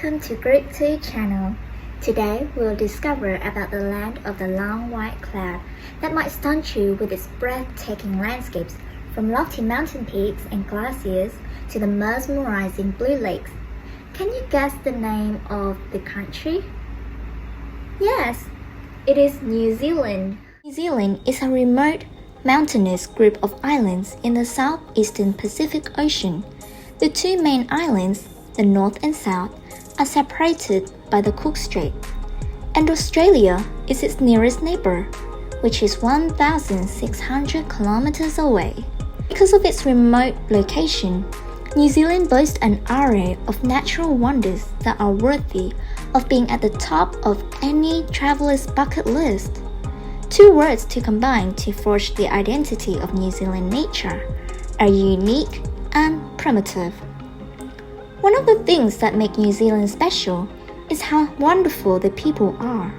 welcome to Group 2 channel. Today we'll discover about the land of the long white cloud that might stunt you with its breathtaking landscapes, from lofty mountain peaks and glaciers to the mesmerizing blue lakes. Can you guess the name of the country? Yes, it is New Zealand. New Zealand is a remote, mountainous group of islands in the southeastern Pacific Ocean. The two main islands, the north and south, are separated by the Cook Strait, and Australia is its nearest neighbor, which is 1,600 kilometers away. Because of its remote location, New Zealand boasts an array of natural wonders that are worthy of being at the top of any traveler's bucket list. Two words to combine to forge the identity of New Zealand nature are unique and primitive. One of the things that make New Zealand special is how wonderful the people are.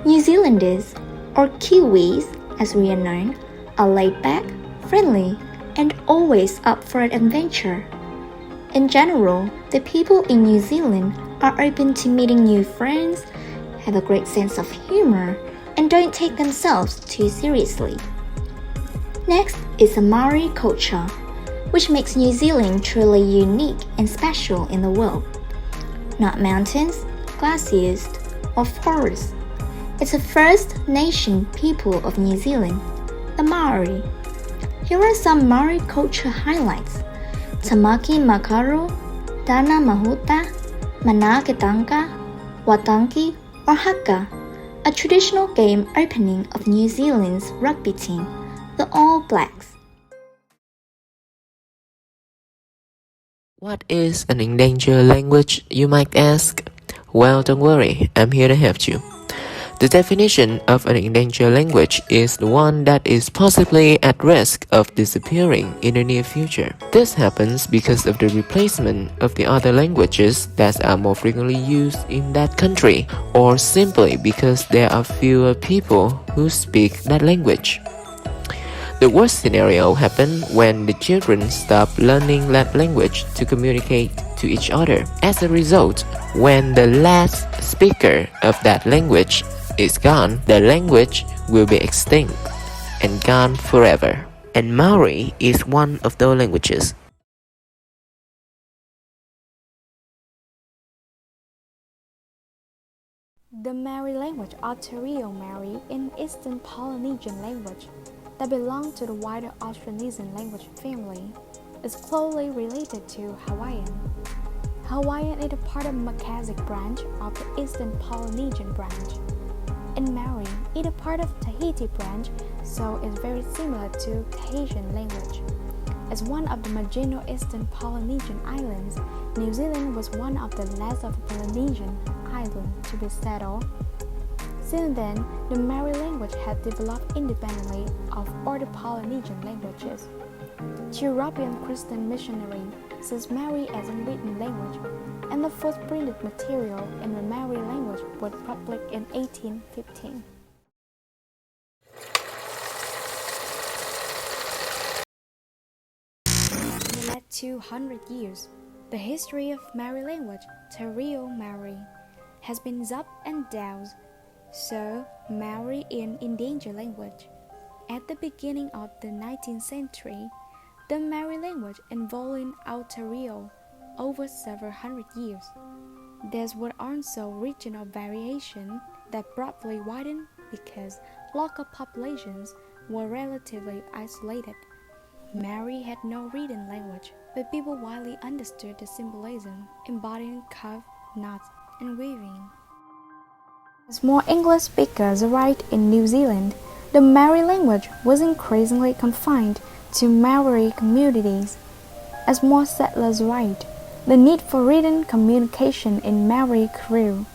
New Zealanders, or Kiwis as we are known, are laid back, friendly, and always up for an adventure. In general, the people in New Zealand are open to meeting new friends, have a great sense of humor, and don't take themselves too seriously. Next is the Maori culture, which makes New Zealand truly unique and special in the world. Not mountains, glaciers, or forests. It's the First Nation people of New Zealand, the Maori. Here are some Maori culture highlights. Tamaki Makaru, Tana Mahuta, Manaketanka, Watanki, or Haka, a traditional game opening of New Zealand's rugby team, the All Blacks. What is an endangered language, you might ask? Well, don't worry, I'm here to help you. The definition of an endangered language is the one that is possibly at risk of disappearing in the near future. This happens because of the replacement of the other languages that are more frequently used in that country, or simply because there are fewer people who speak that language. The worst scenario happens when the children stop learning that language to communicate to each other. As a result, when the last speaker of that language is gone, the language will be extinct and gone forever. And Maori is one of those languages. The Maori language, or revilO in Eastern Polynesian language, that belong to the wider Austronesian language family, is closely related to Hawaiian. Hawaiian is a part of Macasic branch of the Eastern Polynesian branch. And Maori is a part of Tahiti branch, so it's very similar to Tahitian language. As one of the marginal Eastern Polynesian islands, New Zealand was one of the last of the Polynesian islands to be settled. Since then, the Maori language has developed independently of other Polynesian languages. European Christian missionary sees Maori as a written language, and the first printed material in the Maori language was published in 1815. In the last 200 years, the history of Maori language, revilO, has been ups and downs. So, Maori is an endangered language. At the beginning of the 19th century, the Maori language evolved in revilO over several hundred years. There were also regional variation that probably widened because local populations were relatively isolated. Maori had no written language, but people widely understood the symbolism embodied in carved knots and weaving. As more English speakers arrived in New Zealand, the Maori language was increasingly confined to Maori communities. As more settlers arrived, the need for written communication in Maori grew.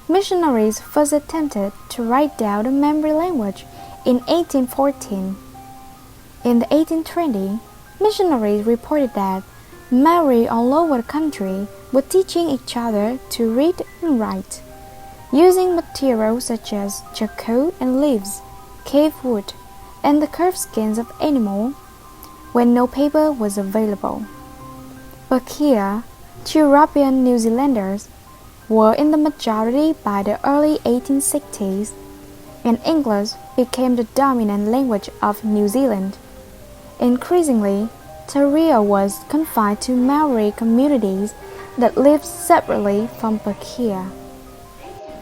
Missionaries first attempted to write down the Maori language in 1814. In the 1820s, missionaries reported that Maori all over the country were teaching each other to read and write, using materials such as charcoal and leaves, cave wood, and the curved skins of animals when no paper was available. But here, European New Zealanders were in the majority by the early 1860s, and English became the dominant language of New Zealand. Increasingly, te reo was confined to Maori communities that lived separately from Pakeha.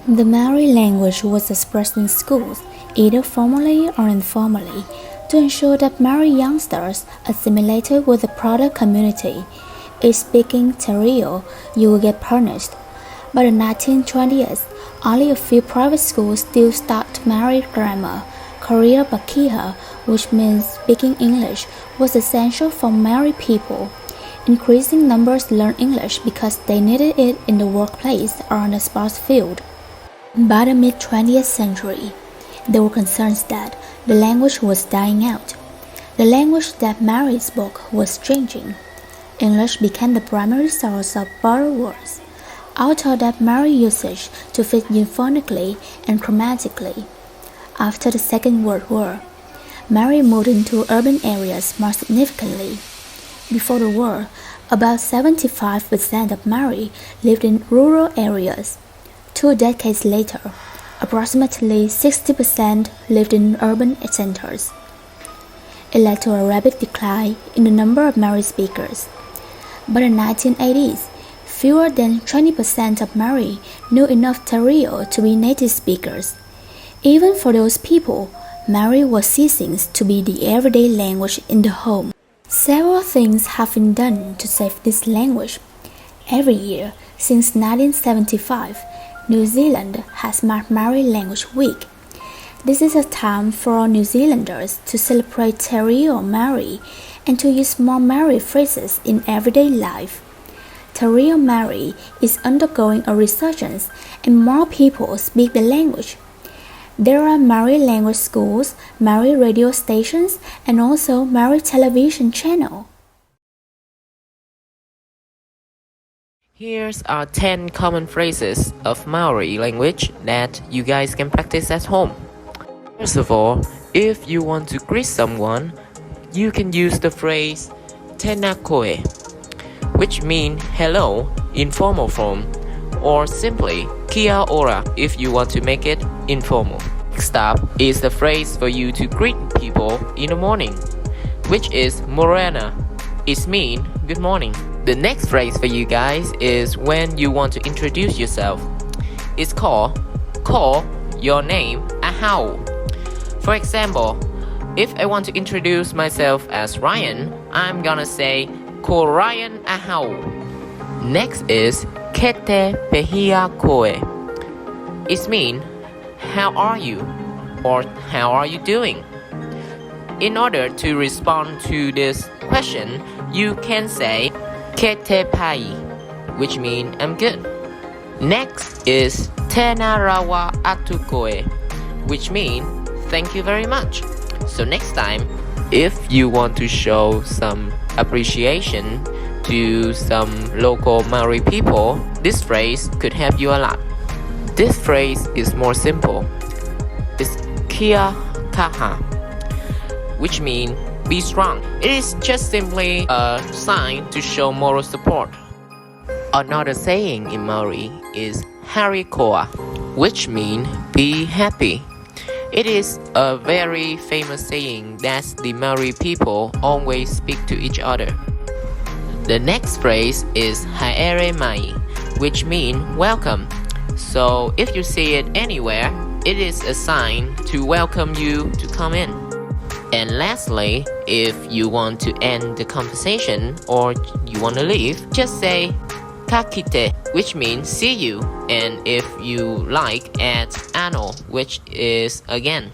The Maori language was expressed in schools, either formally or informally, to ensure that Maori youngsters assimilated with the broader community. If speaking te reo, you will get punished. By the 1920s, only a few private schools still taught Maori grammar. Korea Pakeha, which means speaking English, was essential for Maori people. Increasing numbers learned English because they needed it in the workplace or on the sports field. By the mid-20th century, there were concerns that the language was dying out. The language that Maori spoke was changing. English became the primary source of borrowed words, altered that Maori usage to fit euphonically and chromatically. After the Second World War, Maori moved into urban areas more significantly. Before the war, about 75% of Maori lived in rural areas. 2 decades later, approximately 60% lived in urban centers. It led to a rapid decline in the number of Maori speakers. By the 1980s, fewer than 20% of Maori knew enough te reo to be native speakers. Even for those people, Maori was ceasing to be the everyday language in the home. Several things have been done to save this language. Every year, since 1975, New Zealand has marked Maori Language Week. This is a time for all New Zealanders to celebrate te reo Maori and to use more Maori phrases in everyday life. Te reo Maori is undergoing a resurgence and more people speak the language. There are Maori language schools, Maori radio stations, and also Maori television channel. Here's our 10 common phrases of Maori language that you guys can practice at home. First of all, if you want to greet someone, you can use the phrase tēnā koe, which means hello in formal form, or simply kia ora if you want to make it informal. Next up is the phrase for you to greet people in the morning, which is morena. It means good morning. The next phrase for you guys is when you want to introduce yourself. It's call your name ahau. For example, if I want to introduce myself as Ryan, I'm gonna say ko Ryan ahau. Next is kete pehia koe. It means how are you or how are you doing? In order to respond to this question, you can say kete pai, which means I'm good. Next is tēnā rawa atu koe, which means thank you very much. So next time, if you want to show some appreciation to some local Maori people, this phrase could help you a lot. This phrase is more simple. It's kia kaha, which means be strong. It is just simply a sign to show moral support. Another saying in Maori is harikoa, which means be happy. It is a very famous saying that the Maori people always speak to each other. The next phrase is haere mai, which means welcome. So if you see it anywhere, it is a sign to welcome you to come in. And lastly, if you want to end the conversation or you want to leave, just say ka kite, which means see you, and if you like, add ano, which is again.